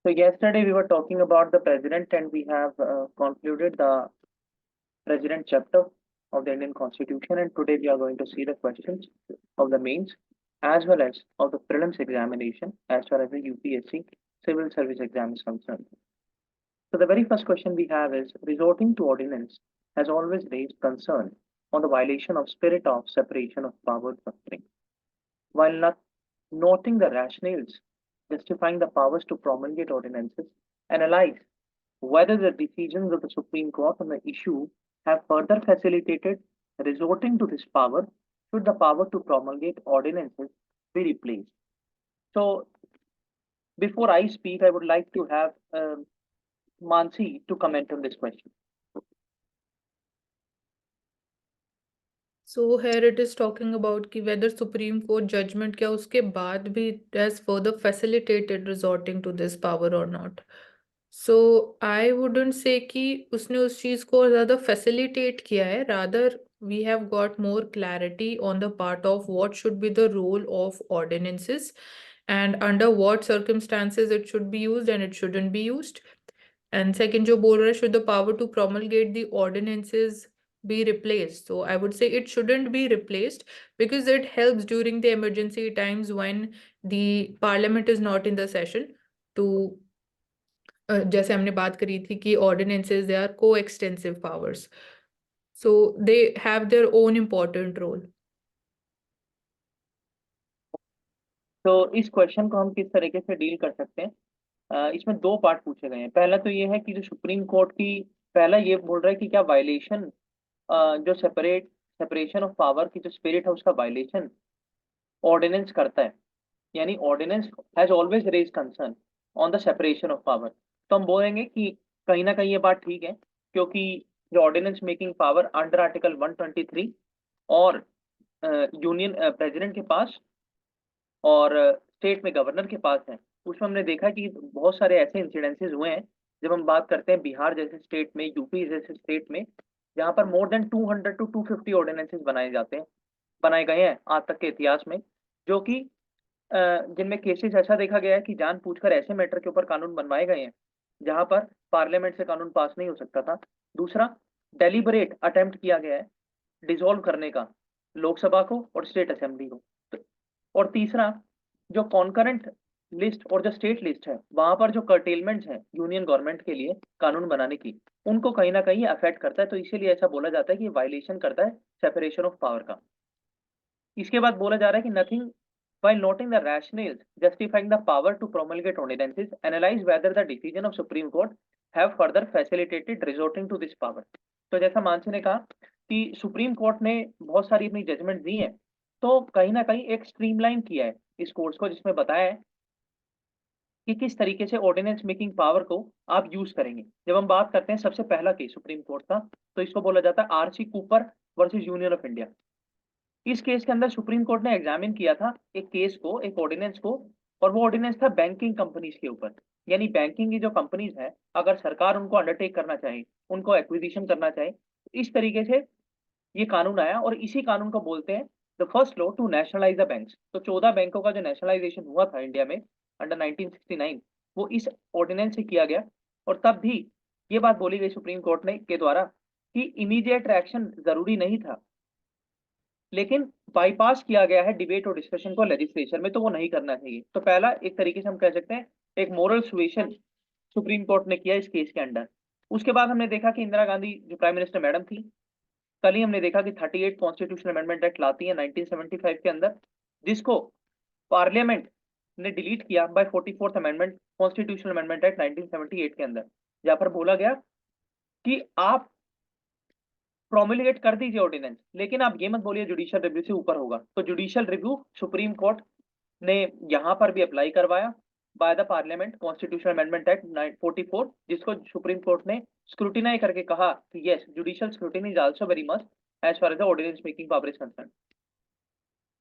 So yesterday we were talking about the president and we have concluded the president chapter of the Indian Constitution, and today we are going to see the questions of the mains as well as of the prelims examination as far as the UPSC civil service exam is concerned. So the very first question we have is resorting to ordinance has always raised concern on the violation of spirit of separation of powers doctrine. While not noting the rationales justifying the powers to promulgate ordinances, analyze whether the decisions of the Supreme Court on the issue have further facilitated resorting to this power should the power to promulgate ordinances be replaced. So, before I speak, I would like to have Mansi to comment on this question. So here it is talking about कि whether Supreme Court judgment क्या उसके बाद भी has further facilitated resorting to this power or not. So I wouldn't say कि उसने उस चीज को ज़्यादा facilitate किया है. Rather we have got more clarity on the part of what should be the role of ordinances and under what circumstances it should be used and it shouldn't be used. And second जो बोल रहा है should the power to promulgate the ordinances be replaced. So I would say it shouldn't be replaced because it helps during the emergency times when the parliament is not in the session to जैसे हमने बात करी थी कि ordinances they are co-extensive powers. So they have their own important role. तो इस question को हम किस तरीके से डील कर सकते हैं? इसमें दो पार्ट पूछे गए हैं। पहला तो ये है कि जो सुप्रीम कोर्ट की पहला ये बोल रहा है कि क्या वायलेशन जो सेपरेशन ऑफ पावर की जो स्पिरिट है उसका वायलेशन ऑर्डिनेंस करता है, यानी ordinance has always raise concern on the separation of power. तो हम बोलेंगे कि कहीं ना कहीं ये बात ठीक है, क्योंकि जो ordinance making power under article 123 और यूनियन प्रेसिडेंट के पास और स्टेट में गवर्नर के पास है, उसमें हमने देखा कि बहुत सारे ऐसे इंसिडेंसेस हुए हैं। जब हम बात करते हैं बिहार जैसे स्टेट में, यूपी जैसे स्टेट में, जहां पर मोर देन 200 टू 250 ऑर्डिनेंसेस बनाए गए हैं आज तक के इतिहास में, जो कि जिनमें केसेस ऐसा देखा गया है कि जानबूझकर ऐसे मैटर के ऊपर कानून बनवाए गए हैं जहां पर पार्लियामेंट से कानून पास नहीं हो सकता था। दूसरा, डेलिबरेट अटेम्प्ट किया गया है डिसॉल्व करने का लोकसभा को और स्टेट असेंबली को। और तीसरा, जो कॉन्करेंट लिस्ट और जो स्टेट लिस्ट है वहां पर जो कर्टेलमेंट्स हैं यूनियन गवर्नमेंट के लिए कानून बनाने की, उनको कहीं ना कहीं अफेक्ट करता है। तो इसीलिए ऐसा बोला जाता है कि वायलेशन करता है सेपरेशन ऑफ पावर का। इसके बाद बोला जा रहा है कि nothing while noting the rationales justifying the power to promulgate ordinances, analyze whether the decision of Supreme Court have further facilitated resorting to this power. तो जैसा मानसी ने कहा कि सुप्रीम कोर्ट ने बहुत सारी अपनी जजमेंट दी है, तो कहीं ना कहीं एक स्ट्रीमलाइन किया है इस कोर्स को, जिसमें बताया है कि किस तरीके से ऑर्डिनेंस मेकिंग पावर को आप यूज करेंगे। जब हम बात करते हैं सबसे पहला केस सुप्रीम कोर्ट का, तो इसको बोला जाता है RC Cooper versus union of India. इस केस के अंदर सुप्रीम कोर्ट ने एग्जामिन किया था एक केस को, एक ऑर्डिनेंस को, और वो ऑर्डिनेंस था बैंकिंग कंपनीज के ऊपर। यानी बैंकिंग की जो कंपनीज है, अगर सरकार उनको अंडरटेक करना चाहे, उनको एक्विजिशन करना चाहे, तो इस तरीके से ये कानून आया और इसी कानून को बोलते हैं the first law to nationalise the banks. तो 14 बैंकों का जो नेशनलाइजेशन हुआ था इंडिया में अंडर 1969, वो इस ऑर्डिनेंस से किया गया। और तब भी ये बात बोली गई सुप्रीम कोर्ट ने के द्वारा कि इमीडिएट रिएक्शन जरूरी नहीं था, लेकिन बाईपास किया गया है डिबेट और डिस्कशन को लेजिस्लेचर में, तो वो नहीं करना चाहिए। तो पहला एक तरीके से हम कह सकते हैं एक मोरल सुएशन सुप्रीम कोर्ट ने किया इस केस के अंडर। उसके बाद हमने देखा कि इंदिरा गांधी जो प्राइम मिनिस्टर मैडम थी, कल ही हमने देखा कि 38 कॉन्स्टिट्यूशनल अमेंडमेंट एक्ट लाती है 1975 के अंदर, जिसको पार्लियामेंट ने डिलीट किया by 44th amendment constitutional amendment act 1978 के अंदर, जहां पर बोला गया कि आप प्रोमिलगेट कर दीजिए ऑर्डिनेंस, लेकिन आप ये मत बोलिए जुडिशियल रिव्यू से ऊपर होगा। तो जुडिशियल रिव्यू सुप्रीम कोर्ट ने यहां पर भी अप्लाई करवाया by the parliament constitutional amendment act 44, जिसको सुप्रीम कोर्ट ने स्क्रूटिनाई करके कहा कि yes, judicial scrutiny is also very must as far as the ordinance making power is concern.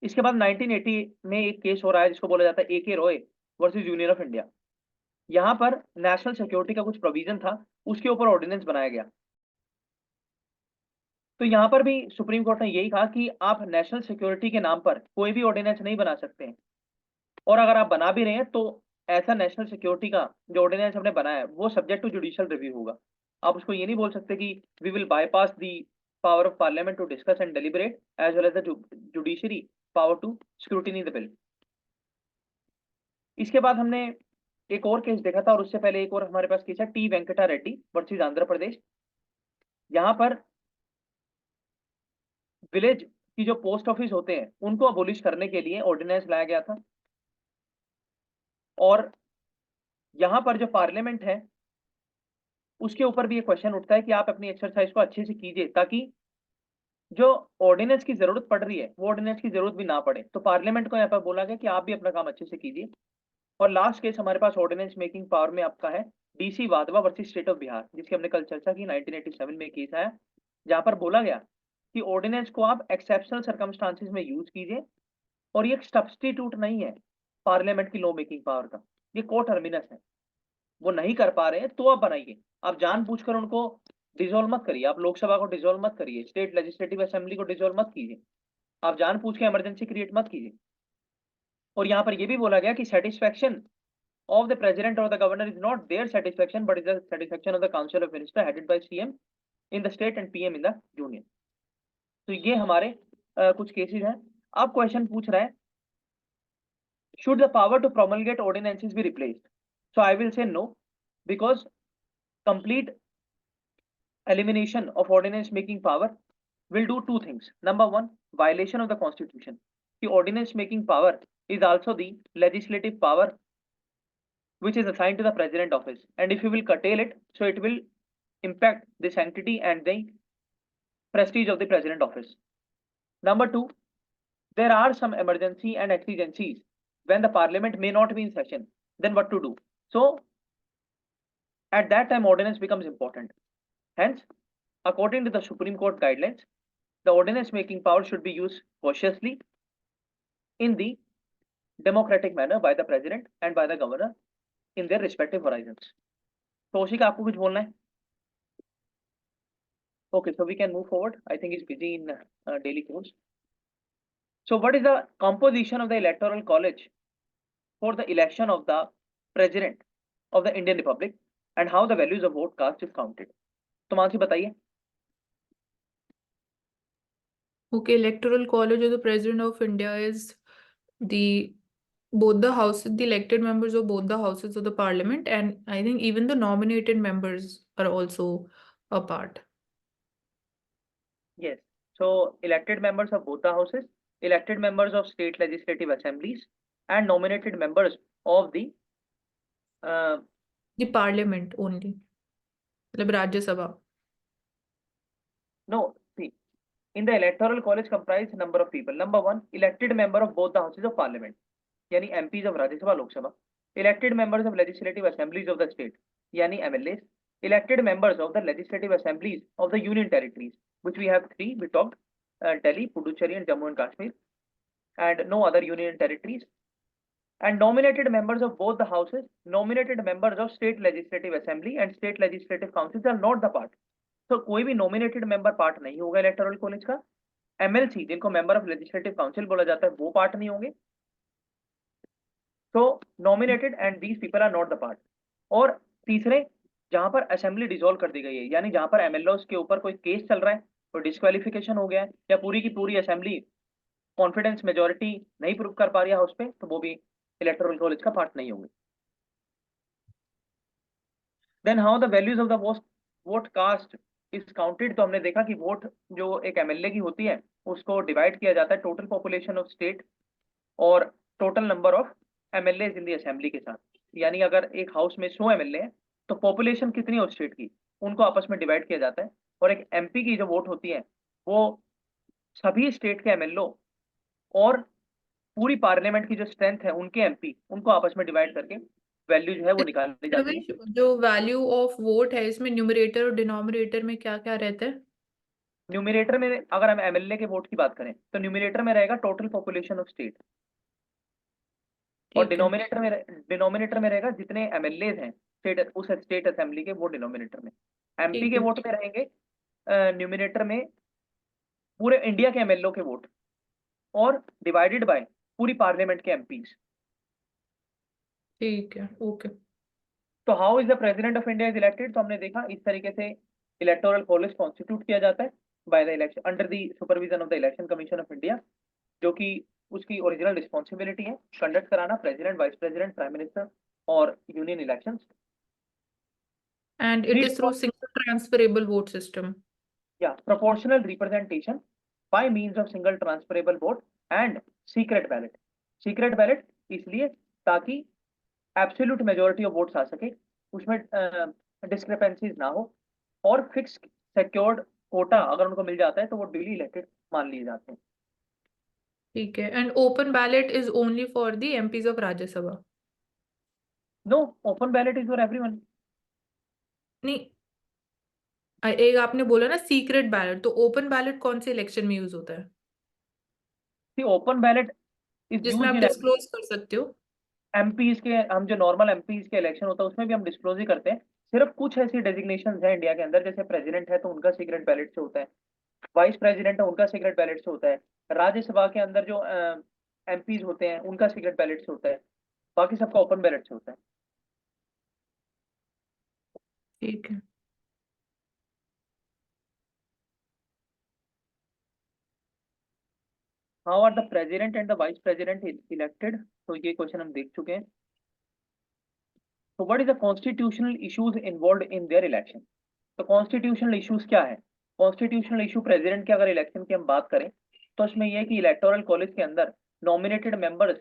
इसके बाद 1980 में एक केस हो रहा है जिसको बोला जाता है AK Roy versus union of India. यहां पर नेशनल सिक्योरिटी का कुछ प्रोविजन था, उसके ऊपर ऑर्डिनेंस बनाया गया। तो यहां पर भी सुप्रीम कोर्ट ने यही कहा कि आप नेशनल सिक्योरिटी के नाम पर कोई भी ऑर्डिनेंस नहीं बना सकते हैं, और अगर आप बना भी रहे हैं तो ऐसा नेशनल सिक्योरिटी का जो ऑर्डिनेंस हमने बनाया है वो सब्जेक्ट टू जुडिशियल रिव्यू होगा। आप उसको ये नहीं बोल सकते कि we will bypass the power of parliament to discuss and deliberate as well as the judiciary power to scrutiny the bill. इसके बाद हमने एक और केस देखा था, और उससे पहले एक और हमारे पास केस है टी वेंकटा रेड्डी वर्सेस आंध्र प्रदेश। यहाँ पर विलेज की जो पोस्ट ऑफिस होते हैं उनको अबोलिश करने के लिए ऑर्डिनेंस लाया गया था। और यहाँ पर जो पार्लियामेंट है उसके ऊपर भी ये क्वेश्चन उठता है कि आप अपनी एक्सरसाइज को अच्छे से कीजिए, ताकि जो ऑर्डिनेंस की जरूरत पड़ रही है वो ऑर्डिनेंस की जरूरत भी ना पड़े। तो पार्लियामेंट को यहाँ पर बोला गया कि आप भी अपना काम अच्छे से कीजिए। और लास्ट केस हमारे पास ऑर्डिनेंस मेकिंग पावर में आपका है DC Wadhwa versus state of Bihar, जिसकी हमने कल चर्चा की। 1987 में केस आया जहां पर बोला गया कि ऑर्डिनेंस को आप एक्सेप्शनल सर्कमस्टांसिस में यूज कीजिए, और ये एक सब्स्टिट्यूट नहीं है पार्लियामेंट की लॉ मेकिंग पावर का, ये को टर्मिनस है। वो नहीं कर पा रहे हैं तो आप बनाइए। आप जानबूझकर उनको डिसॉल्व मत करिए, आप लोकसभा को डिसॉल्व मत करिए, स्टेट लेजिस्लेटिव असेंबली को डिसॉल्व मत कीजिए, आप जानबूझ के इमरजेंसी क्रिएट मत कीजिए। और यहाँ पर यह भी बोला गया कि satisfaction of the president or the governor is not their satisfaction but is the satisfaction of the council of minister headed by CM in the state and PM in the union। तो ये हमारे कुछ cases हैं। अब question पूछ रहा है should the power to promulgate ordinances be replaced? So I will say no, because complete elimination of ordinance making power will do two things. Number one, violation of the constitution. The ordinance making power is also the legislative power which is assigned to the president office, and if you will curtail it, so it will impact the sanctity and the prestige of the president office. Number two, there are some emergency and exigencies when the parliament may not be in session. Then what to do? So at that time ordinance becomes important. Hence, according to the Supreme Court guidelines, the ordinance making power should be used cautiously in the democratic manner by the president and by the governor in their respective horizons. तो उसी का आपको कुछ बोलना है? Okay, so we can move forward. I think he's busy in daily course. So what is the composition of the electoral college for the election of the president of the Indian Republic, and how the values of vote cast is counted? तो मानसी बताइए। Okay, electoral college of the president of India is the both the houses, the elected members of both the houses of the parliament, and I think even the nominated members are also a part. Yes. So elected members of both the houses, elected members of state legislative assemblies, and nominated members of the The parliament only, मतलब Rajya Sabha. no. See, in the electoral college comprise number of people. Number one, elected member of both the houses of parliament, यानी MPs of Rajya Sabha, Lok Sabha, elected members of legislative assemblies of the state, यानी MLAs, elected members of the legislative assemblies of the union territories, which we have three. We talked Delhi, Puducherry, and Jammu and Kashmir, and no other union territories. And nominated members of both the houses, nominated members of state legislative assembly and state legislative councils are not the part. तो कोई भी nominated member part नहीं होगा electoral college का। MLC, जिनको member of legislative council बोला जाता है, वो पार्ट नहीं होंगे। तो nominated and these people are not the part. और तीसरे, जहां पर असेंबली डिसॉल्व कर दी गई है, यानी जहां पर एमएलओस के ऊपर कोई केस चल रहा है, कोई डिस्क्वालिफिकेशन हो गया है, या पूरी की पूरी असेंबली कॉन्फिडेंस मेजोरिटी नहीं प्रूव कर पा रही है हाउस पे, तो वो भी इलेक्टोरल कॉलेज का पार्ट नहीं होंगे। Then how the values of the vote cast is counted. तो हमने देखा कि वोट जो एक एमएलए की होती है उसको डिवाइड किया जाता है टोटल पॉपुलेशन ऑफ स्टेट और total number of MLA in the assembly के साथ। यानी अगर एक हाउस में 100 एमएलए है तो पॉपुलेशन कितनी है उस स्टेट की, उनको आपस में डिवाइड किया जाता है। और एक एमपी की जो वोट होती है वो सभी स्टेट के एमएलओ और पूरी पार्लियामेंट की जो स्ट्रेंथ है उनके एमपी, उनको आपस में डिवाइड करके वैल्यू जो है वो निकाली जाती है। प्रवेश, जो वैल्यू ऑफ वोट है इसमें न्यूमरेटर और डिनोमिनेटर में क्या क्या रहता है? न्यूमिनेटर में अगर हम एमएलए के वोट की बात करें तो न्यूमिनेटर में रहेगा टोटल पॉपुलेशन ऑफ स्टेट, और ठीक है, डिनोमिनेटर में रहेगा जितने एमएलए हैं स्टेट, उस स्टेट असेंबली के, वो डिनोमिनेटर में। एमपी ठीक के है। वोट में रहेंगे न्यूमिनेटर में पूरे इंडिया के एमएलओ के वोट, और डिवाइडेड बाय पूरी पार्लियामेंट के एमपीज। ठीक है, ओके। तो how is the president of India is elected, तो हमने देखा इस तरीके से इलेक्टोरल कॉलेज कॉन्स्टिट्यूट किया जाता है by the election under the supervision of the election commission of India, जो कि उसकी ओरिजिनल रिस्पॉन्सिबिलिटी है कंडक्ट कराना president, vice president, prime minister और union elections. And it needs is through single transferable vote system. या proportional representation by means of single transferable vote and secret ballot. Secret ballot इसलिए ताकि absolute majority of votes आ सके, उसमें discrepancies ना हो, और फिक्स सिक्योर्ड कोटा अगर उनको मिल जाता है तो वो ड्यूली इलेक्टेड मान लिए जाते हैं। ठीक है। And open ballot is only for the MPs of Rajya Sabha. No, open ballot is for everyone. नहीं, एक आपने बोला ना सीक्रेट बैलेट, तो ओपन बैलेट कौन से इलेक्शन में यूज होता है? सी ओपन बैलेट इज जिसमें यूज्ड आप इन डिस्क्लोज कर सकते हो। एमपीज के, हम जो नॉर्मल एमपीज के इलेक्शन होता है उसमें भी हम डिस्क्लोज ही करते हैं। सिर्फ कुछ ऐसी डेजिग्नेशन है इंडिया के अंदर, जैसे प्रेसिडेंट है तो उनका सीक्रेट बैलेट से होता है, वाइस प्रेसिडेंट है उनका सीक्रेट बैलेट से होता है, राज्यसभा के अंदर जो एमपीज होते हैं उनका सीक्रेट बैलेट से होता है, बाकी सबका ओपन बैलेट से होता है। ठीक है। How are the president and the vice president elected, तो ये क्वेश्चन हम देख चुके हैं। तो what is the constitutional issues involve in their election, तो कॉन्स्टिट्यूशनल इश्यूज क्या है? कॉन्स्टिट्यूशनल इशू प्रेसिडेंट के अगर इलेक्शन की हम बात करें तो इसमें यह है कि इलेक्टोरल कॉलेज के अंदर नॉमिनेटेड मेंबर्स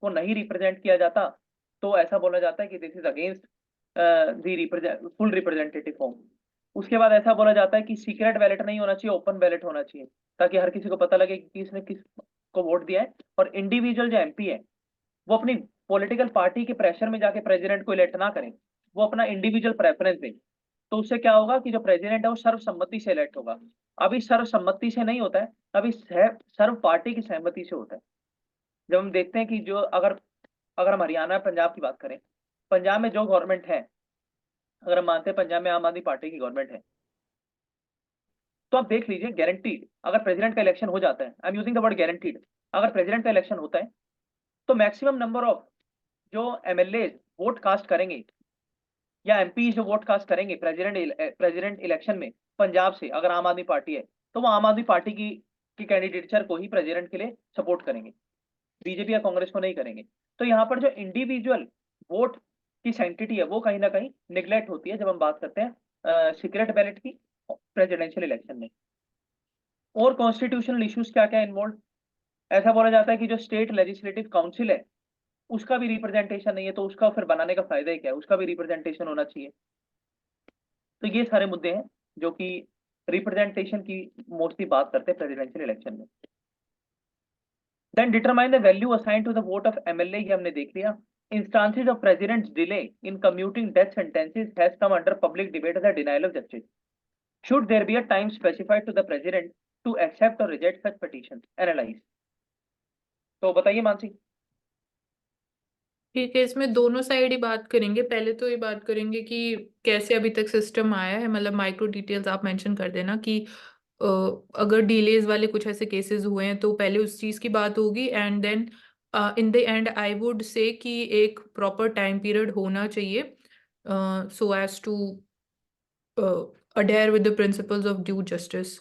को नहीं रिप्रेजेंट किया जाता, तो ऐसा बोला जाता है कि this is against the full representative form. उसके बाद ऐसा बोला जाता है कि सीक्रेट बैलेट नहीं होना चाहिए, ओपन बैलेट होना चाहिए, ताकि हर किसी को पता लगे कि किसने किस को वोट दिया है। और इंडिविजुअल जो एमपी है वो अपनी पॉलिटिकल पार्टी के प्रेशर में जाके प्रेसिडेंट को इलेक्ट ना करें, वो अपना इंडिविजुअल प्रेफरेंस दें। तो उससे क्या होगा कि जो प्रेसिडेंट है वो सर्वसम्मति से इलेक्ट होगा। अभी सर्वसम्मति से नहीं होता है, अभी सर्व पार्टी की सहमति से होता है। जब हम देखते हैं कि जो अगर अगर हम हरियाणा पंजाब की बात करें, पंजाब में जो गवर्नमेंट है, अगर हम मानते हैं पंजाब में आम आदमी पार्टी की गवर्नमेंट है, तो आप देख लीजिए गारंटीड अगर प्रेसिडेंट का इलेक्शन हो जाता है, I am using the word guaranteed, अगर प्रेसिडेंट का इलेक्शन होता है तो मैक्सिमम नंबर ऑफ जो एमएलए वोट कास्ट करेंगे या एमपी जो वोट कास्ट करेंगे प्रेसिडेंट इलेक्शन में पंजाब से, अगर आम आदमी पार्टी है तो वो आम आदमी पार्टी की कैंडिडेचर को ही प्रेसिडेंट के लिए सपोर्ट करेंगे, बीजेपी या कांग्रेस को नहीं करेंगे। तो यहाँ पर जो इंडिविजुअल वोट की सेंटिटी है वो कहीं ना कहीं निगलेक्ट होती है जब हम बात करते हैं सीक्रेट बैलेट की प्रेसिडेंशियल इलेक्शन में। और कॉन्स्टिट्यूशनल इश्यूज क्या क्या इन्वॉल्व, ऐसा बोला जाता है कि जो स्टेट लेजिस्लेटिव काउंसिल है उसका भी रिप्रेजेंटेशन नहीं है, तो उसका फिर बनाने का फायदा ही क्या है, उसका भी रिप्रेजेंटेशन होना चाहिए। तो ये सारे मुद्दे हैं जो कि रिप्रेजेंटेशन की मोस्टली बात करते हैं प्रेसिडेंशियल इलेक्शन में। Then determine the value assign to the vote of MLA, ये हमने देख लिया। Instances of presidents delay in commuting death sentences has come under public debate as a denial of justice. Should there be a time specified to the president to accept और reject such petition, analyse. तो बताइए मानसी। ठीक है, इसमें दोनों side ही बात करेंगे। पहले तो ये बात करेंगे कि कैसे अभी तक सिस्टम आया है, मतलब माइक्रो डिटेल्स आप मेंशन कर देना कि अ, अगर डिलेज वाले कुछ ऐसे केसेस हुए हैं तो पहले उस चीज की बात होगी, and then in the end I would say कि एक प्रॉपर टाइम पीरियड होना चाहिए so as to adhere with the principles of due justice.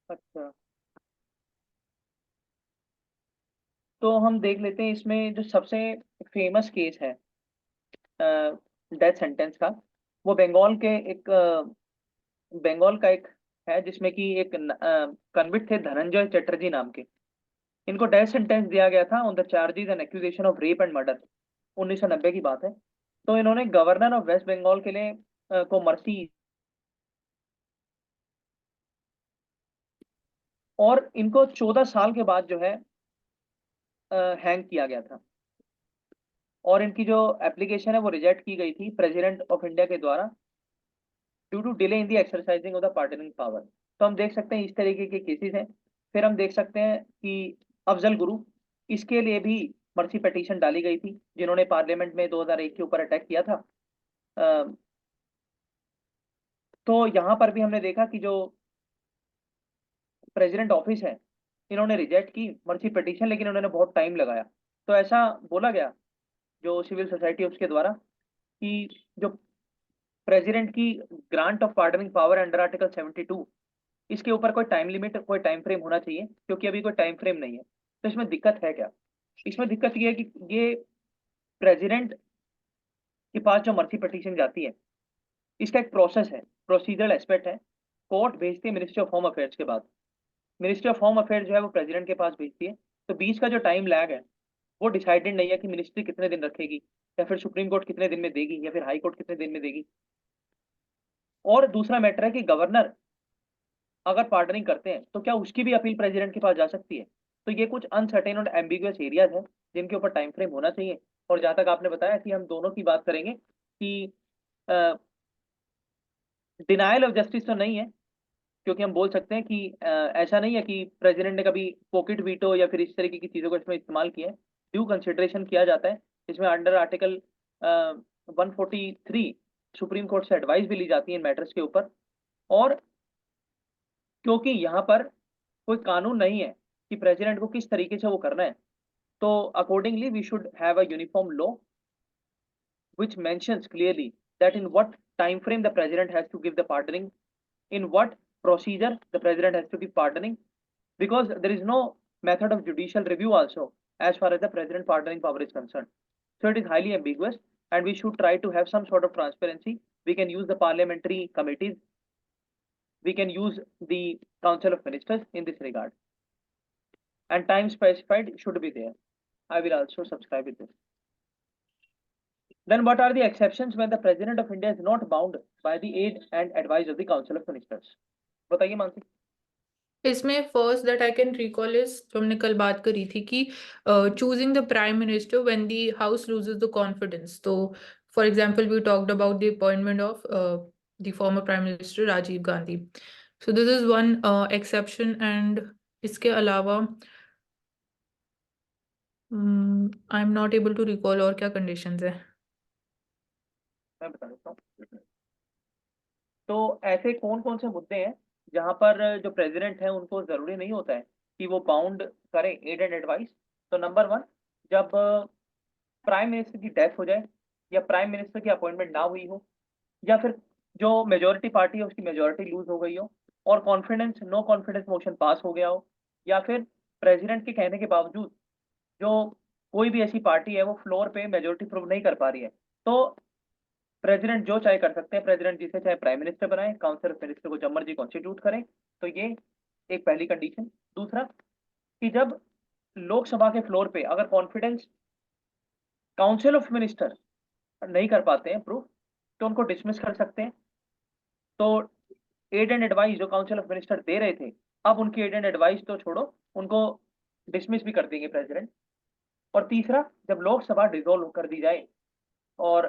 अच्छा, तो हम देख लेते हैं इसमें जो सबसे फेमस केस है डेथ सेंटेंस का, वो बंगाल का एक है जिसमें कि एक कन्विक्ट थे धनंजय चटर्जी नाम के। इनको डेथ सेंटेंस दिया गया था on the charges and accusation of rape and murder. 1990 की बात है। तो इन्होंने गवर्नर ऑफ वेस्ट बंगाल के लिए को मर्सी, और इनको 14 साल के बाद जो है हैंग किया गया था, और इनकी जो एप्लीकेशन है वो रिजेक्ट की गई थी प्रेसिडेंट ऑफ इंडिया के द्वारा due to delay in the exercising of the pardoning power. तो हम देख सकते हैं इस तरीके के केसेस हैं। फिर हम देख सकते हैं कि अफजल गुरु, इसके लिए भी मर्सी पिटीशन डाली गई थी, जिन्होंने पार्लियामेंट में 2001 के ऊपर अटैक किया था। अ, तो यहाँ पर भी हमने देखा कि जो प्रेसिडेंट ऑफिस है, इन्होंने रिजेक्ट की मर्सी पिटीशन, लेकिन उन्होंने बहुत टाइम लगाया। तो ऐसा बोला गया जो सिविल सोसाइटी है उसके द्वारा, कि जो प्रेसिडेंट की grant of pardoning power under article 72, इसके ऊपर कोई टाइम लिमिट, कोई टाइम फ्रेम होना चाहिए, क्योंकि अभी कोई टाइम फ्रेम नहीं है। तो इसमें दिक्कत है क्या? इसमें दिक्कत ये है कि ये प्रेसिडेंट के पास जो मर्सी पिटीशन जाती है, इसका एक प्रोसेस है, प्रोसीजरल एस्पेक्ट है। कोर्ट भेजती है मिनिस्ट्री ऑफ होम अफेयर्स के बाद, मिनिस्ट्री ऑफ होम अफेयर्स जो है वो प्रेसिडेंट के पास भेजती है। तो बीच का जो टाइम लैग है वो डिसाइडेड नहीं है कि मिनिस्ट्री कितने दिन रखेगी, या फिर सुप्रीम कोर्ट कितने दिन में देगी, या फिर हाई कोर्ट कितने दिन में देगी। और दूसरा मैटर है कि गवर्नर अगर पार्डनिंग करते हैं तो क्या उसकी भी अपील प्रेसिडेंट के पास जा सकती है? तो ये कुछ अनसर्टेन और एम्बिगुअस एरियाज है जिनके ऊपर टाइम फ्रेम होना चाहिए। और जहां तक आपने बताया कि हम दोनों की बात करेंगे कि डिनायल ऑफ जस्टिस तो नहीं है, क्योंकि हम बोल सकते हैं कि ऐसा नहीं है कि प्रेसिडेंट ने कभी पॉकेट वीटो या फिर इस तरीके की चीजों को इसमें इस्तेमाल किया है। ड्यू कंसिडरेशन किया जाता है इसमें, अंडर आर्टिकल 143 सुप्रीम कोर्ट से एडवाइस भी ली जाती है इन मैटर्स के ऊपर। और क्योंकि यहाँ पर कोई कानून नहीं है कि प्रेसिडेंट को किस तरीके से वो करना है, तो accordingly we should have a uniform law which mentions clearly that in what time frame the president has to give the pardoning, in what procedure the president has to give pardoning, because there is no method of judicial review also as far as the president pardoning power is concerned. So it is highly ambiguous, and we should try to have some sort of transparency. We can use the parliamentary committees, we can use the council of ministers in this regard, and time specified should be there. I will also subscribe with this. Then what are the exceptions when the President of India is not bound by the aid and advice of the Council of Ministers? बताइए मानसी। इसमें first that I can recall is जो हमने कल बात करी थी कि choosing the prime minister when the house loses the confidence. तो for example we talked about the appointment of the former prime minister Rajiv Gandhi. So this is one exception. And इसके अलावा I am not able to recall और क्या conditions है। मैं बता देता हूँ। तो ऐसे कौन कौन से मुद्दे हैं जहां पर जो प्रेसिडेंट है उनको जरूरी नहीं होता है कि वो बाउंड करें एड एंड एडवाइस? तो नंबर वन, जब प्राइम मिनिस्टर की डेथ हो जाए, या प्राइम मिनिस्टर की अपॉइंटमेंट ना हुई हो, या फिर जो मेजोरिटी पार्टी है उसकी मेजोरिटी लूज हो गई हो, और confidence no confidence motion pass हो गया हो, या फिर प्रेसिडेंट के कहने के बावजूद जो कोई भी ऐसी पार्टी है वो फ्लोर पे मेजोरिटी प्रूव नहीं कर पा रही है, तो प्रेसिडेंट जो चाहे कर सकते हैं। प्रेसिडेंट जिसे चाहे प्राइम मिनिस्टर बनाए, काउंसिल ऑफ मिनिस्टर को जब मर्जी कॉन्स्टिट्यूट करें। तो ये एक पहली कंडीशन। दूसरा, कि जब लोकसभा के फ्लोर पे अगर कॉन्फिडेंस काउंसिल ऑफ मिनिस्टर नहीं कर पाते हैं प्रूफ, तो उनको डिसमिस कर सकते हैं। तो एड एंड एडवाइस जो काउंसिल ऑफ मिनिस्टर दे रहे थे, अब उनकी एड एंड एडवाइस तो छोड़ो, उनको डिसमिस भी कर देंगे प्रेसिडेंट। और तीसरा, जब लोकसभा डिसॉल्व कर दी जाए और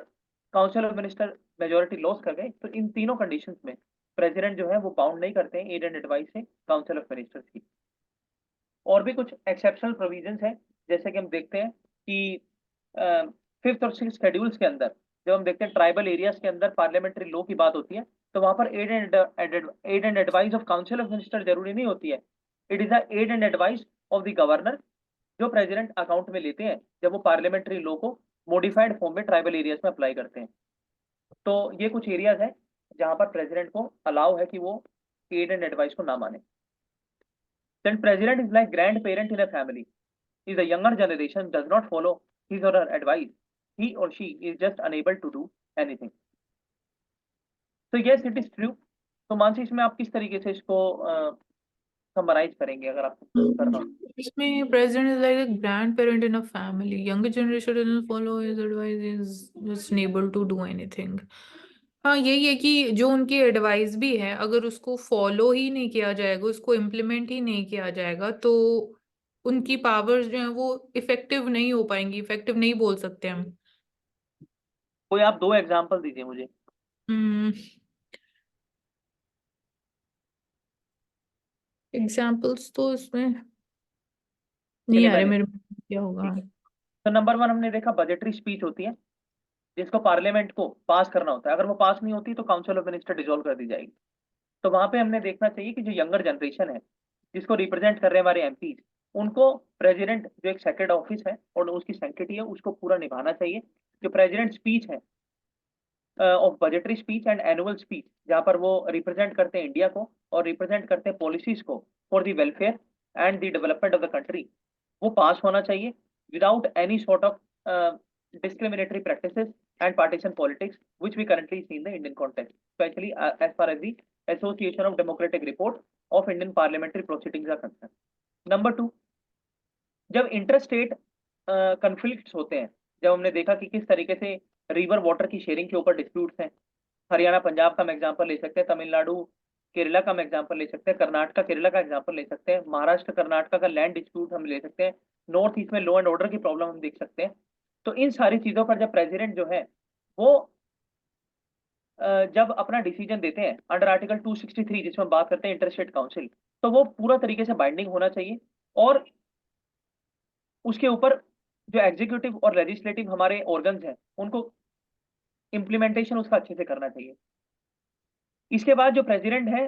council of minister majority loss कर गए, तो इन तीनों कंडीशंस में प्रेसिडेंट जो है वो बाउंड नहीं करते हैं एड एंड एडवाइस से काउंसिल ऑफ मिनिस्टर्स की। और भी कुछ एक्सेप्शनल प्रोविजंस हैं, जैसे कि हम देखते हैं कि फिफ्थ और सिक्स शेड्यूल्स के अंदर जब हम देखते हैं ट्राइबल एरियाज के अंदर पार्लियामेंट्री लॉ की बात होती है, तो वहां पर aid and advice of council of minister जरूरी नहीं होती है। It is the aid and advice of the governor जो प्रेसिडेंट अकाउंट में लेते हैं जब वो पार्लियामेंट्री लॉ को मॉडिफाइड फॉर्म में ट्राइबल एरियाज में अप्लाई करते हैं। तो ये कुछ एरियाज है जहां पर प्रेसिडेंट को अलाउ है कि वो एड एंड एडवाइस को ना माने। Then president is like grandparent in a family. If the younger generation does not follow his or her advice, he or she is just unable to do anything. So yes, it is true. तो मानसी, इसमें आप किस तरीके से इसको summarise करेंगे अगर आपको करना हो? इसमें president is like a grandparent in a family. Younger generation doesn't follow his advice, is just unable to do anything. हाँ, यही है कि जो उनकी एडवाइस भी है अगर उसको फॉलो ही नहीं किया जाएगा, उसको इम्प्लीमेंट ही नहीं किया जाएगा, तो उनकी पावर्स जो है वो इफेक्टिव नहीं हो पाएंगी, इफेक्टिव नहीं बोल सकते हम। कोई आप दो एग्जांपल दीजिए मुझे। एग्जाम्पल्स तो इसमें नहीं चलिए आ मैं रहे लेता मेरे हूँ। में, क्या होगा। ठीक है। तो नंबर वन हमने देखा बजटरी स्पीच होती है जिसको पार्लियामेंट को पास करना होता है। अगर वो पास नहीं होती तो काउंसिल ऑफ मिनिस्टर डिसॉल्व कर दी जाएगी। तो वहां पे हमने देखना चाहिए कि जो यंगर जनरेशन है जिसको रिप्रेजेंट कर रहे हैं हमारे एमपी, उनको प्रेसिडेंट जो एक सेक्रेड ऑफिस है और उसकी सैंक्टिटी है उसको पूरा निभाना चाहिए। जो प्रेसिडेंट स्पीच है of budgetary speech and annual speech, जहाँ पर वो रिप्रेजेंट करते हैं इंडिया को और रिप्रेजेंट करते हैं पॉलिसीज को for the welfare and the development of the country, वो पास होना चाहिए without any sort of discriminatory practices and partisan politics which we currently see in the Indian context, especially as far as the Association of Democratic Report of Indian Parliamentary Proceedings are concerned. Number 2, जब interstate conflicts होते हैं, जब हमने देखा कि किस तरीके से रिवर वाटर की शेयरिंग के ऊपर डिस्प्यूट्स हैं, हरियाणा पंजाब का हम एग्जांपल ले सकते हैं, तमिलनाडु केरला का हम एग्जांपल ले सकते हैं, कर्नाटका केरला का एग्जांपल ले सकते हैं, महाराष्ट्र कर्नाटका का लैंड डिस्प्यूट हम ले सकते हैं, नॉर्थ ईस्ट में लॉ एंड ऑर्डर की प्रॉब्लम हम देख सकते हैं। तो इन सारी चीजों पर जब प्रेसिडेंट जो है वो जब अपना डिसीजन देते हैं अंडर आर्टिकल 263 जिसमें बात करते हैं इंटरस्टेट काउंसिल, तो वो पूरा तरीके से बाइंडिंग होना चाहिए और उसके ऊपर जो एग्जीक्यूटिव और लेजिस्लेटिव हमारे ऑर्गन्स हैं उनको इम्प्लीमेंटेशन उसका अच्छे से करना चाहिए। इसके बाद जो प्रेसिडेंट है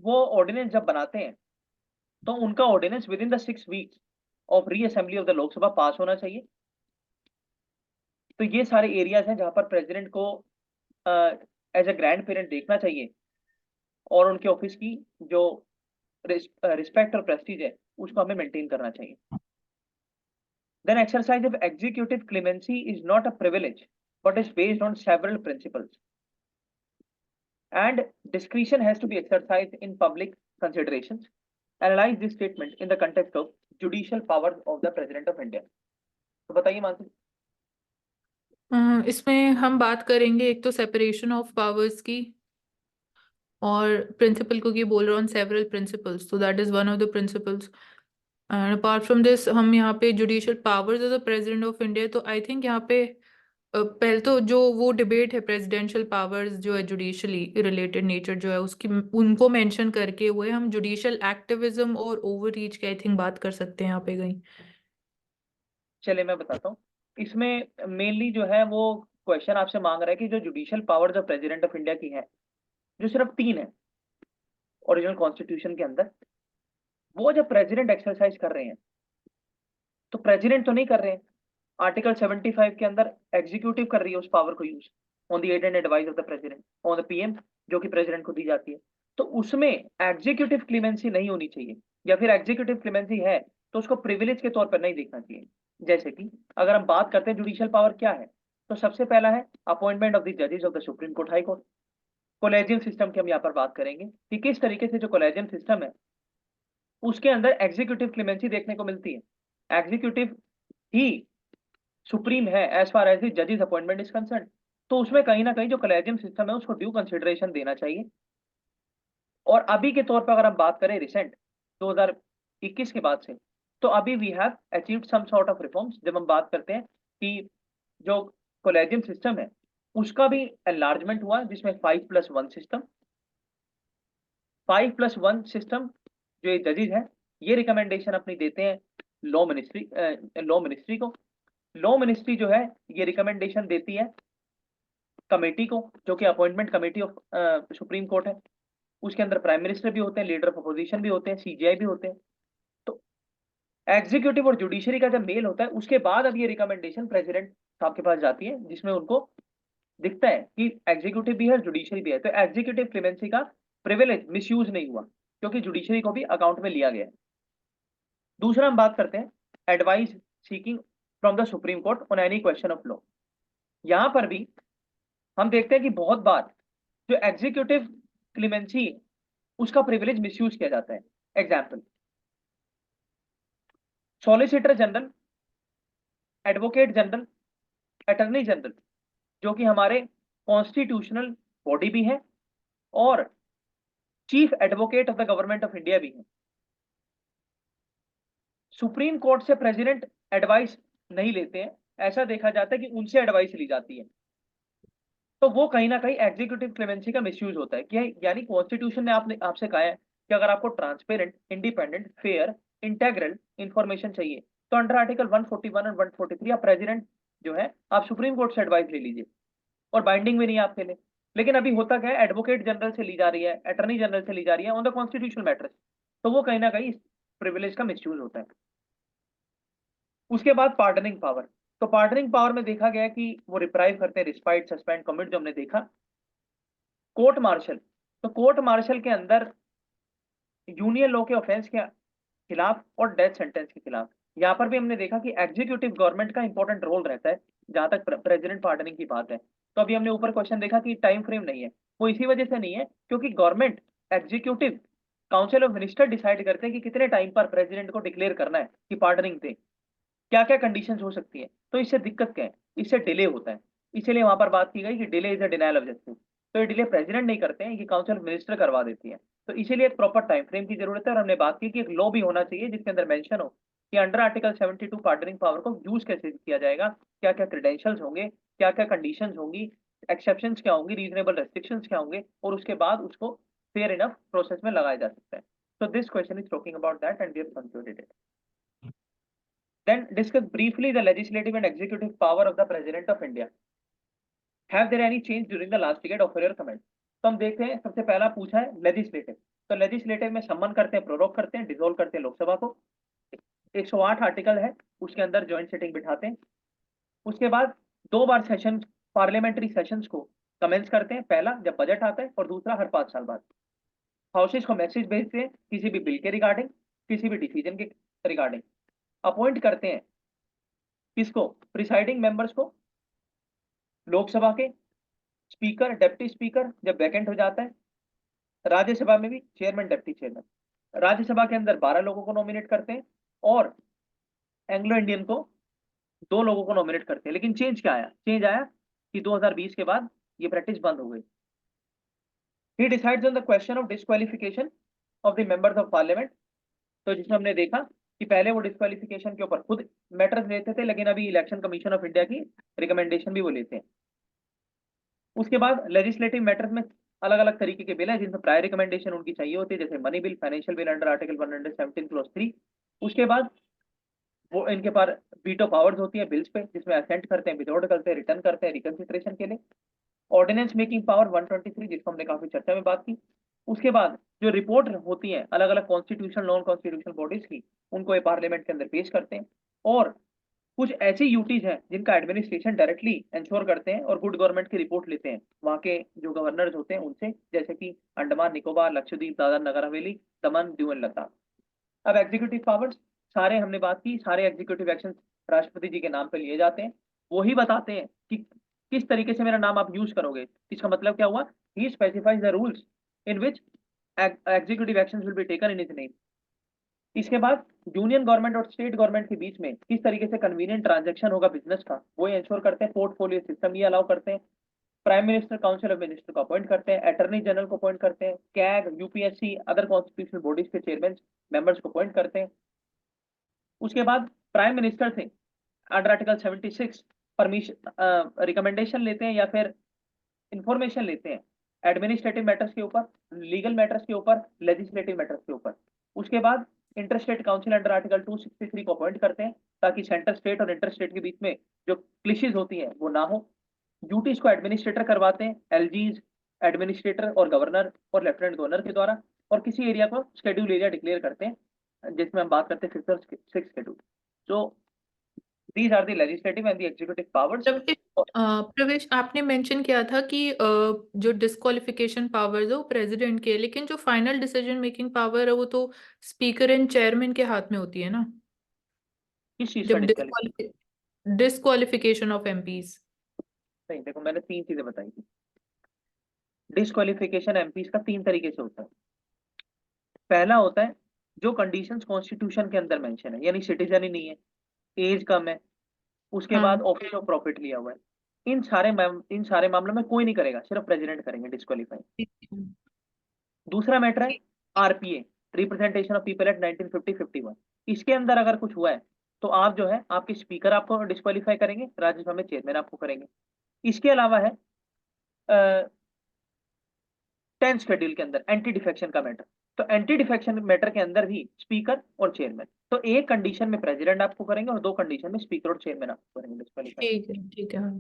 वो ऑर्डिनेंस जब बनाते हैं तो उनका ordinance within the 6 weeks of reassembly of the Lok Sabha pass होना चाहिए। तो ये सारे एरियाज हैं जहां पर प्रेसिडेंट को एज ए ग्रैंड पेरेंट देखना चाहिए और उनके ऑफिस की जो रिस्पेक्ट और प्रेस्टीज है उसको हमें मेंटेन करना चाहिए। Then exercise of executive clemency is not a privilege but is based on several principles and discretion has to be exercised in public considerations. Analyze this statement in the context of judicial powers of the President of India. तो बताइए मानसी। इसमें हम बात करेंगे एक तो separation of powers की और प्रिंसिपल को ये बोल रहा हूँ सेवरल प्रिंसिपल्स, तो that is one of the principles. And apart from this हम यहाँ पे judicial powers of the president of India, तो आई थिंक यहाँ पे पहले तो जो वो डिबेट है प्रेसिडेंशियल पावर्स जो है जुडिशली रिलेटेड नेचर जो है उसकी उनको मेंशन करके हुए हम जुडिशियल एक्टिविज्म और ओवर रीच की आई थिंक बात कर सकते हैं यहाँ पे कहीं। चलिए मैं बताता हूँ। इसमें मेनली जो है वो क्वेश्चन आपसे मांग रहा है कि जो जुडिशियल पावर जो प्रेसिडेंट ऑफ इंडिया की है जो सिर्फ 3 है ओरिजिनल कॉन्स्टिट्यूशन के अंदर, वो जब प्रेसिडेंट एक्सरसाइज कर रहे हैं तो प्रेसिडेंट तो नहीं कर रहे हैं। आर्टिकल 75 के अंदर एग्जीक्यूटिव कर रही है उस पावर को use on the aid and advice of the president on the PM, जो कि प्रेसिडेंट को दी जाती है। तो उसमें एग्जीक्यूटिव क्लीमेंसी नहीं होनी चाहिए, या फिर एग्जीक्यूटिव क्लीमेंसी है तो उसको प्रिविलेज के तौर पर नहीं देखना चाहिए। जैसे कि अगर हम बात करते हैं जुडिशियल पावर क्या है, तो सबसे पहला है अपॉइंटमेंट ऑफ द जजेस of the supreme court, high court. Collegium system की हम यहाँ पर बात करेंगे कि किस तरीके से जो कोलेजियम सिस्टम है उसके अंदर एग्जीक्यूटिव क्लीमेंसी देखने को मिलती है। एग्जीक्यूटिव ही सुप्रीम है एज फार एज द जजेस अपॉइंटमेंट इज कंसर्न, तो उसमें कहीं ना कहीं जो कॉलेजियम सिस्टम है उसको ड्यू कंसिडरेशन देना चाहिए। और अभी के तौर पर अगर हम बात करें रिसेंट 2021 के बाद से, तो अभी we have achieved some sort of reforms. जब हम बात करते हैं कि जो कॉलेजियम सिस्टम है उसका भी एनलार्जमेंट हुआ जिसमें 5+1 सिस्टम, 5+1 सिस्टम जो ये जजेस है ये रिकमेंडेशन अपनी देते हैं लॉ मिनिस्ट्री को। लॉ मिनिस्ट्री जो है ये रिकमेंडेशन देती है कमेटी को जो कि appointment committee of supreme court है। उसके अंदर प्राइम मिनिस्टर भी होते हैं, लीडर ऑफ अपोजिशन भी होते हैं, सीजीआई भी होते हैं। तो एग्जीक्यूटिव और जुडिशरी का जब मेल होता है उसके बाद अब ये रिकमेंडेशन प्रेसिडेंट साहब के पास जाती है जिसमें उनको दिखता है कि एग्जीक्यूटिव भी है जुडिशरी भी है, तो एग्जीक्यूटिव क्लेमेंसी का प्रिविलेज मिसयूज नहीं हुआ क्योंकि जुडिशरी को भी अकाउंट में लिया गया है। दूसरा हम बात करते हैं advice seeking from the supreme court on any question of law. यहां पर भी हम देखते हैं कि बहुत बार जो एग्जीक्यूटिव क्लेमेंसी उसका प्रिविलेज मिसयूज किया जाता है। Example, solicitor general, advocate general, attorney general जो कि हमारे कॉन्स्टिट्यूशनल बॉडी भी है और chief advocate of the government of India भी है। सुप्रीम कोर्ट से प्रेसिडेंट एडवाइस नहीं लेते हैं, ऐसा देखा जाता है कि उनसे एडवाइस ली जाती है। तो वो कहीं ना कहीं एग्जीक्यूटिव क्लेमेंसी का मिसयूज होता है कि यानी कॉन्स्टिट्यूशन ने आपसे कहा है कि अगर आपको transparent, independent, fair, integral information चाहिए तो अंडर आर्टिकल 141 और 143 आप प्रेसिडेंट जो है आप सुप्रीम कोर्ट से एडवाइस ले लीजिए और बाइंडिंग भी नहीं है आपके लिए। लेकिन अभी होता क्या है, एडवोकेट जनरल से ली जा रही है, अटर्नी जनरल से ली जा रही है ऑन द कॉन्स्टिट्यूशनल मैटर्स, तो वो कहीं ना कहीं प्रिविलेज का मिसयूज होता है। उसके बाद पार्डनिंग पावर। तो पार्डनिंग पावर में देखा गया कि वो रिप्राइव करते हैं, रिस्पाइट, सस्पेंड, कमिट, जो हमने देखा। कोर्ट मार्शल, तो कोर्ट मार्शल के अंदर यूनियन लॉ के ऑफेंस के खिलाफ और डेथ सेंटेंस के खिलाफ, यहाँ पर भी हमने देखा कि एग्जीक्यूटिव गवर्नमेंट का इंपॉर्टेंट रोल रहता है जहां तक प्रेसिडेंट पार्डनिंग की बात है। तो अभी हमने ऊपर क्वेश्चन देखा कि टाइम फ्रेम नहीं है, वो इसी वजह से नहीं है क्योंकि government, executive, council of minister decide करते हैं कि कितने टाइम पर प्रेसिडेंट को डिक्लेयर करना है कि पार्डनिंग दे, क्या क्या कंडीशंस हो सकती है। तो इससे दिक्कत क्या है, इससे डिले होता है। इसीलिए वहां पर बात की गई कि delay is a denial of justice. तो ये डिले प्रेसिडेंट नहीं करते हैं, ये काउंसिल ऑफ मिनिस्टर करवा देती है। तो इसीलिए एक प्रॉपर टाइम फ्रेम की जरूरत है। और हमने बात की कि एक लॉ भी होना चाहिए जिसके अंदर मेंशन हो कि अंडर आर्टिकल 72 पार्डनिंग पावर को यूज कैसे किया जाएगा, क्या क्या क्रेडेंशियल्स होंगे, क्या क्या कंडीशंस होंगी, एक्सेप्शंस क्या होंगी, रीजनेबल रेस्ट्रिक्शंस क्या होंगे, और उसके बाद उसको फेयर इनफ प्रोसेस में लगाया जा सकता है। So this question is talking about that and we have concluded it. Then discuss briefly the legislative and executive power of the President of India. Have there any change during the last decade? Offer your comment. तो हम देखते हैं, सबसे पहला पूछा है legislative. तो legislative में सम्मन करते हैं, प्रोरोग करते हैं, डिसॉल्व करते हैं लोकसभा को। 108 आर्टिकल है, उसके अंदर ज्वाइंट सिटिंग बिठाते हैं। उसके बाद 2 बार सेशन, पार्लियामेंट्री सेशंस को कमेंस करते हैं, पहला जब बजट आता है और दूसरा हर 5 साल बाद। हाउसेज को मैसेज भेजते हैं किसी भी बिल के रिगार्डिंग, किसी भी डिसीजन के रिगार्डिंग। अपॉइंट करते हैं किसको, प्रिसाइडिंग मेंबर्स को, लोकसभा के स्पीकर, डिप्टी स्पीकर जब वैकेंट हो जाता है। राज्यसभा में भी चेयरमैन, डिप्टी चेयरमैन। राज्यसभा के अंदर 12 लोगों को नॉमिनेट करते हैं और एंग्लो इंडियन को 2 लोगों को नॉमिनेट करते हैं। लेकिन चेंज क्या आया, चेंज आया कि 2020 के बाद ये प्रैक्टिस बंद हो गई। He decides on the question of disqualification of the members of parliament. तो जिसमें हमने देखा कि पहले वो डिस्क्वालिफिकेशन के ऊपर खुद मैटर्स लेते थे, लेकिन अभी इलेक्शन कमीशन ऑफ इंडिया की रिकमेंडेशन भी वो लेते हैं। उसके बाद लेजिस्लेटिव मैटर्स में अलग अलग तरीके के बिल है जिनमें प्रायर रिकमेंडेशन उनकी चाहिए होती है, जैसे money bill, financial bill under article 117 clause 3। उसके बाद वो इनके पास वीटो पावर्स होती है बिल्स पे, जिसमें असेंट करते हैं, विथआउट करते हैं, रिटर्न करते हैं रिकंसिडरेशन के लिए। ऑर्डिनेंस मेकिंग पावर 123, जिसको हमने काफी चर्चा में बात की। उसके बाद जो रिपोर्ट होती है अलग अलग कॉन्स्टिट्यूशनल, नॉन कॉन्स्टिट्यूशनल बॉडीज की, उनको ये पार्लियामेंट के अंदर पेश करते हैं। और कुछ ऐसी यूटीज हैं जिनका एडमिनिस्ट्रेशन डायरेक्टली इंश्योर करते हैं और गुड गवर्नमेंट की रिपोर्ट लेते हैं वहां के जो गवर्नर्स होते हैं उनसे, जैसे कि अंडमान निकोबार, लक्षद्वीप, दादर नगर हवेली, दमन, दीव एंड लद्दाख। अब एग्जीक्यूटिव पावर्स, सारे हमने बात की, सारे एग्जीक्यूटिव एक्शन राष्ट्रपति जी के नाम पे लिए जाते हैं। वो ही बताते हैं कि किस तरीके से मेरा नाम आप यूज करोगे। इसका मतलब क्या हुआ, he specifies the rules in which executive action will be taken in his name. इसके बाद यूनियन गवर्नमेंट और स्टेट गवर्नमेंट के बीच में किस तरीके से कन्वीनियंट ट्रांजैक्शन होगा बिजनेस का, वो इंश्योर करते हैं। पोर्टफोलियो सिस्टम ये अलाउ करते हैं। Prime minister council of minister को अपॉइंट करते हैं, अटॉर्नी जनरल को अपॉइंट करते हैं, CAG, UPSC, other constitutional bodies के चेयरमैन मेंबर्स को अपॉइंट करते हैं। उसके बाद प्राइम मिनिस्टर से अंडर आर्टिकल 76 परमिशन, रिकमेंडेशन लेते हैं या फिर इंफॉर्मेशन लेते हैं एडमिनिस्ट्रेटिव मैटर्स के ऊपर, लीगल मैटर्स के ऊपर, लेजिस्लेटिव मैटर्स के ऊपर। उसके बाद inter state council under article 263 को अपॉइंट करते हैं ताकि सेंटर स्टेट और इंटर स्टेट के बीच में जो क्लिशेस होती हैं वो ना हो। ड्यूटीज को एडमिनिस्ट्रेटर करवाते हैं, एलजीज, एडमिनिस्ट्रेटर और गवर्नर और लेफ्टिनेंट गवर्नर के द्वारा। और किसी एरिया को शेड्यूल एरिया डिक्लेयर करते हैं, जिसमें हम बात करते हैं फिफ्थ और six schedule. So these are the legislative and the executive powers. Pravesh Pravesh, आपने मेंशन किया था कि जो डिस्क्वालिफिकेशन पावर्स है वो प्रेसिडेंट के है, लेकिन जो फाइनल डिसीजन मेकिंग पावर है वो तो स्पीकर एंड चेयरमैन के हाथ में होती है ना, किस चीज का जब डिस्क्वालिफिकेशन ऑफ एमपीज। नहीं, देखो मैंने 3 चीजें बताई थी। डिस्क्वालिफिकेशन एमपीज का 3 तरीके से होता है। पहला होता है जो कंडीशंस कॉन्स्टिट्यूशन के अंदर मेंशन है, यानी सिटीजन ही नहीं है, एज कम है, उसके बाद हाँ। ऑफिस ऑफ प्रॉफिट लिया हुआ है। इन सारे मामलों में कोई नहीं करेगा, सिर्फ प्रेसिडेंट करेंगे डिस्क्वालीफाई। ठीक है। दूसरा मैटर है RPA, representation of people act 1950-51। इसके अंदर अगर कुछ हुआ है तो आप जो है आपके स्पीकर आपको डिस्क्वालीफाई करेंगे, राज्यसभा में चेयरमैन आपको करेंगे। इसके अलावा है 10 शेड्यूल के अंदर एंटी डिफेक्शन का मैटर। तो एंटी डिफेक्शन मैटर के अंदर भी स्पीकर और चेयरमैन। तो एक कंडीशन में प्रेसिडेंट आपको करेंगे और 2 कंडीशन में स्पीकर और चेयरमैन आपको करेंगे डिस्क्वालीफाई। ठीक है, ठीक है, हाँ।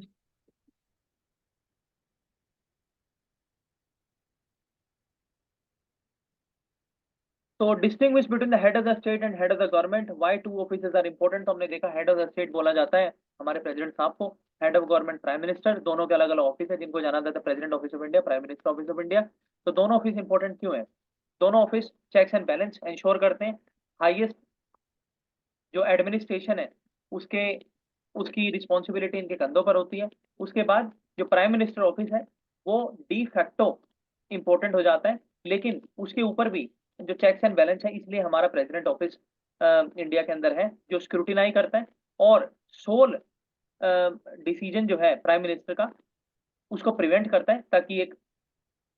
तो distinguish between the head of the state and head of the government, why two offices are important. तो हमने देखा हेड ऑफ द स्टेट बोला जाता है हमारे प्रेसिडेंट साहब को, head of government prime minister, दोनों के अलग अलग ऑफिस है जिनको जाना जाता है president office of India, prime minister office of India. तो दोनों ऑफिस इंपॉर्टेंट क्यों है? दोनों office checks and balance ensure करते हैं। हाईएस्ट जो एडमिनिस्ट्रेशन है उसके उसकी रिस्पॉन्सिबिलिटी इनके कंधों पर होती है। उसके बाद जो प्राइम मिनिस्टर ऑफिस है वो डी फैक्टो इंपॉर्टेंट हो जाता है, लेकिन उसके ऊपर भी जो चेक्स एंड बैलेंस है, इसलिए हमारा प्रेसिडेंट ऑफिस इंडिया के अंदर है जो स्क्रूटिनाई करता है और सोल डिसीजन जो है प्राइम मिनिस्टर का उसको प्रिवेंट करता है, ताकि एक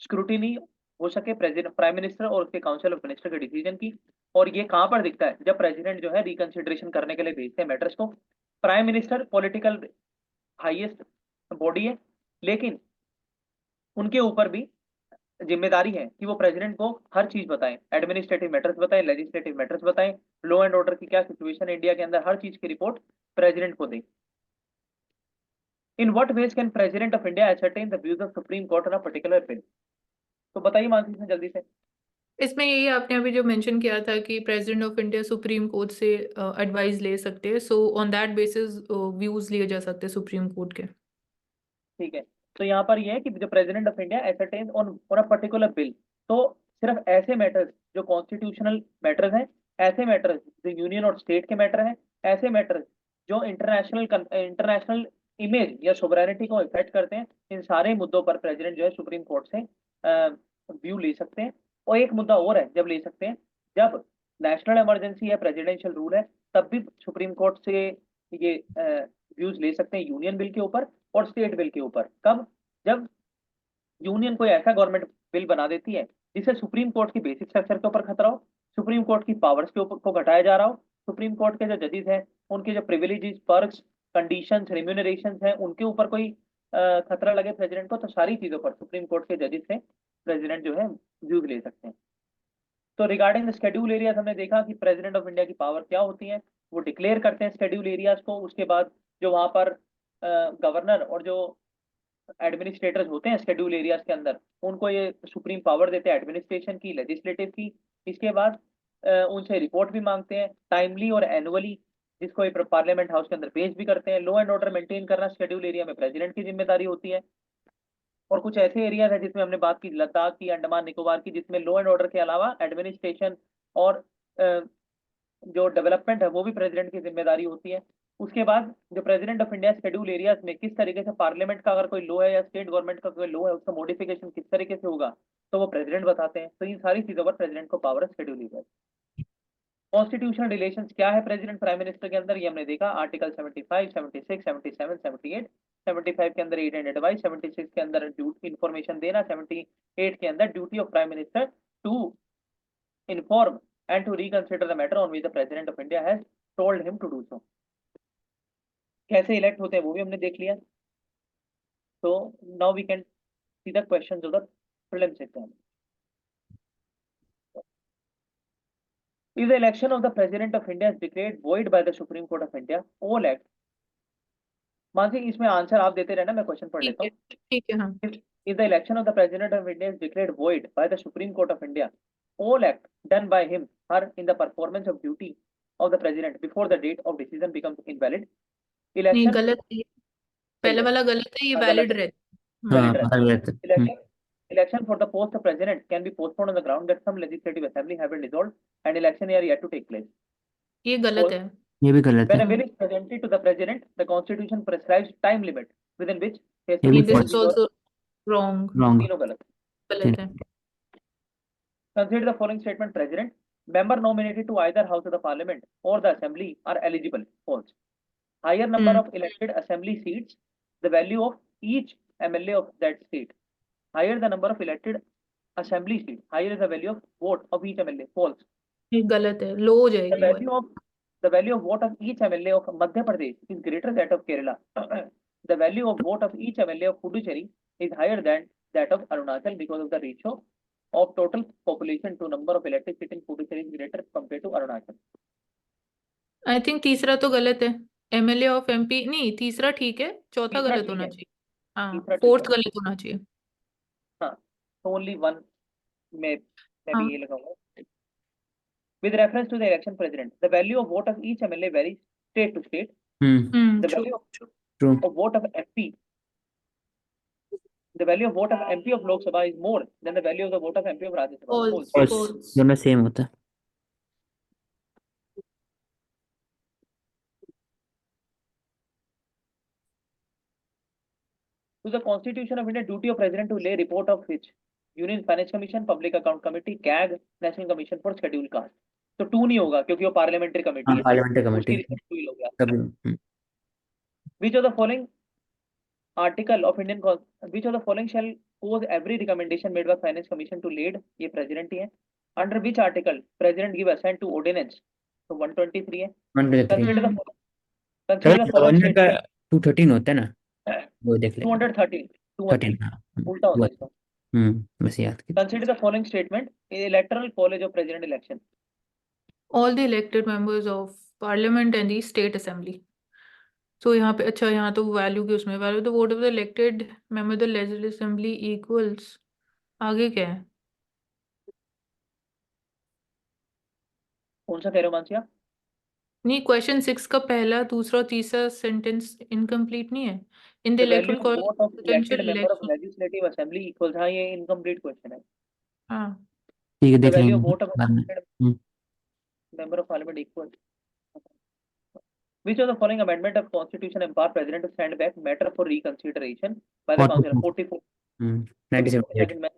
स्क्रूटिनी हो सके प्रेसिडेंट प्राइम मिनिस्टर और उसके काउंसिल ऑफ मिनिस्टर के डिसीजन की। और ये कहाँ पर दिखता है? जब प्रेसिडेंट जो है रिकंसिडरेशन करने के लिए भेजते हैं मैटर्स को। Prime minister political highest body है, लेकिन उनके ऊपर भी जिम्मेदारी है कि वो प्रेसिडेंट को हर चीज बताएं, एडमिनिस्ट्रेटिव मैटर्स बताएं, लेजिस्लेटिव मैटर्स बताएं, लॉ एंड ऑर्डर की क्या सिचुएशन है इंडिया के अंदर, हर चीज की रिपोर्ट प्रेसिडेंट को दें। In what veg can president of India ascertain the views of supreme court on a particular bill? तो बताइए मानसी से जल्दी से। इसमें यही आपने अभी जो मेंशन किया था कि president of India supreme court से एडवाइस ले सकते हैं, so on that basis views लिए जा सकते हैं सुप्रीम कोर्ट के। ठीक है, तो यहाँ पर यह है कि जो president of India ascertains on on a particular bill, तो सिर्फ ऐसे मैटर्स जो कॉन्स्टिट्यूशनल मैटर्स हैं, ऐसे मैटर्स जो यूनियन और स्टेट के मैटर हैं, ऐसे मैटर्स जो इंटरनेशनल इमेज या सोवरेनिटी को इफेक्ट करते हैं, इन सारे मुद्दों पर प्रेसिडेंट जो है सुप्रीम कोर्ट से व्यू ले सकते हैं। और एक मुद्दा और है जब ले सकते हैं, जब नेशनल इमरजेंसी या प्रेसिडेंशियल रूल है, तब भी सुप्रीम कोर्ट से ये व्यूज ले सकते हैं यूनियन बिल के ऊपर और स्टेट बिल के ऊपर। कब? जब यूनियन कोई ऐसा गवर्नमेंट बिल बना देती है जिससे सुप्रीम कोर्ट की बेसिक स्ट्रक्चर के ऊपर खतरा हो, सुप्रीम कोर्ट की पावर्स के ऊपर को घटाया जा रहा हो, सुप्रीम कोर्ट के जो जजेस हैं उनके जो प्रिविलेजेस, पर्क्स, कंडीशंस, रेम्यूनरेशंस हैं उनके ऊपर कोई खतरा लगे प्रेसिडेंट को, तो सारी चीजों पर सुप्रीम कोर्ट के जजेस से प्रेसिडेंट जो है व्यूज ले सकते हैं। तो रिगार्डिंग द शेड्यूल एरियाज हमने देखा कि प्रेसिडेंट ऑफ इंडिया की पावर क्या होती है। वो डिक्लेयर करते हैं शेड्यूल एरियाज को, उसके बाद जो वहां पर गवर्नर और जो एडमिनिस्ट्रेटर्स होते हैं शेड्यूल एरियाज के अंदर, उनको ये सुप्रीम पावर देते हैं एडमिनिस्ट्रेशन की, लेजिस्लेटिव की। इसके बाद उनसे रिपोर्ट भी मांगते हैं टाइमली और एनुअली, जिसको ये पार्लियामेंट हाउस के अंदर पेश भी करते हैं। लॉ एंड ऑर्डर मेंटेन करना शेड्यूल एरिया में प्रेसिडेंट की जिम्मेदारी होती है। और कुछ ऐसे एरियाज है जिसमें हमने बात की लद्दाख की, अंडमान निकोबार की, जिसमें लॉ एंड ऑर्डर के अलावा एडमिनिस्ट्रेशन और जो डेवलपमेंट है वो भी प्रेसिडेंट की जिम्मेदारी होती है। उसके बाद जो president of India schedule areas में किस तरीके से पार्लियामेंट का अगर कोई लॉ है या स्टेट गवर्नमेंट का कोई लॉ है उसका मॉडिफिकेशन किस तरीके से होगा, तो वो प्रेसिडेंट बताते हैं। तो इन सारी चीजों पर प्रेसिडेंट को पावर है शेड्यूल एरिया। कॉन्स्टिट्यूशनल रिलेशंस क्या है प्रेसिडेंट प्राइम मिनिस्टर के अंदर, ये हमने देखा आर्टिकल 75, 76, 77, 78। 75 के अंदर एड एंड एडवाइस, 76 के अंदर इंफॉर्मेशन देना, 78 के अंदर duty of prime minister to inform and to reconsider the matter on which the president of India has told him to do so। कैसे इलेक्ट होते हैं वो भी हमने देख लिया। तो now we can see the questions of the prelims exam. If the election of the president of India is declared void by the Supreme Court of India, all act। Mansi इसमें आंसर आप देते रहना, मैं क्वेश्चन पढ़ लेता हूँ। ठीक है हाँ। If the election of the president of India is declared void by the Supreme Court of India, all act done by him or in the performance of duty of the president before the date of decision becomes invalid। नहीं election गलत है ये। सही पहले है, वाला गलत है, ये हाँ गलत वैलिड है, रहता है। वैलिड हाँ रहता है। रहते। Election for the post of president can be postponed on the ground that some legislative assembly have been dissolved and election are yet to take place। ये गलत False। है। ये भी गलत When है। a bill is presented to the president, the constitution prescribes time limit within which he has ये to भी नहीं, this respond is false। to your। Also wrong. Wrong. तीनों गलत। गलत है। Consider the following statement: president, member nominated to either house of the parliament or the assembly are eligible। False। Higher number of elected assembly seats, the value of each MLA of that state। Higher the number of elected assembly seats, higher is the value of vote of each MLA। False। ये गलत है, लो हो The जाएगी वो। value of the value of vote of each MLA of Madhya Pradesh is greater that of Kerala। The value of vote of each MLA of Puducherry is higher than that of Arunachal because of the ratio of total population to number of elected seats in Puducherry is greater compared to Arunachal। I think तीसरा तो गलत है। MLA of MP नहीं, तीसरा ठीक है, चौथा तीसरा गलत ठीक होना है, चाहिए। हाँ, तीसरा ठीक है। फोर्थ गलत होना चाहिए। हाँ, तो ओनली वन में मैं हाँ। भी ये लगाऊंगा। With reference to the election president, the value of vote of each MLA varies state to state. The True. value True. of vote of MP, the value of vote of MP of Lok Sabha is more than the value of the vote of MP of Rajya Sabha. False. False. False. दोनों same होता है. To the Constitution of India, duty of President to lay report of which? Union Finance Commission, Public Account Committee, CAG, National Commission for Scheduled Caste. तो 2 नहीं होगा क्योंकि वो parliamentary committee हाँ, है, पार्लियामेंट्री उसकी कमेटी रिपोर्ट हो गया. तभी. Which of the following article of Indian which of the following shall cause every recommendation made by Finance Commission to lead? ये president ही है. Under which article president give assent to ordinance? तो 123 है. 123. Consider the चलो consider the following governor का statement. 213 होता है ना, वो देख ले. 213 13. हाँ. उल्टा होता है इसका. बस याद की. Consider the following statement. Electoral college of president election. All the elected members of parliament and the state assembly. So यहाँ पे अच्छा, यहाँ तो वैल्यू की उसमें value the vote of the elected member the legislative assembly equals. आगे क्या है? कौन सा कह रहे हो मानसिया? नहीं, क्वेश्चन 6 का पहला, दूसरा और तीसरा सेंटेंस इनकम्प्लीट नहीं है. In the The value electoral of vote of elected presidential member of election. legislative assembly equals. हाँ, ये incomplete question है. हाँ. ठीक है, The देख value लेंगे of vote of बाद में. elected member of parliament equals. Which of the following amendment of constitution empower president to send back matter for reconsideration by the council? 44. 1978.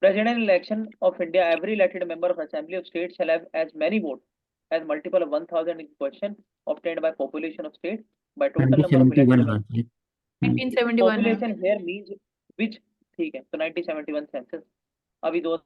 President election of India, every elected member of assembly of state shall have as many votes as multiple of 1000 in question obtained by population of state by total number of elected 1971 members. बात है. 1971 है. Population here means which? ठीक है, तो 1971 census. अभी दो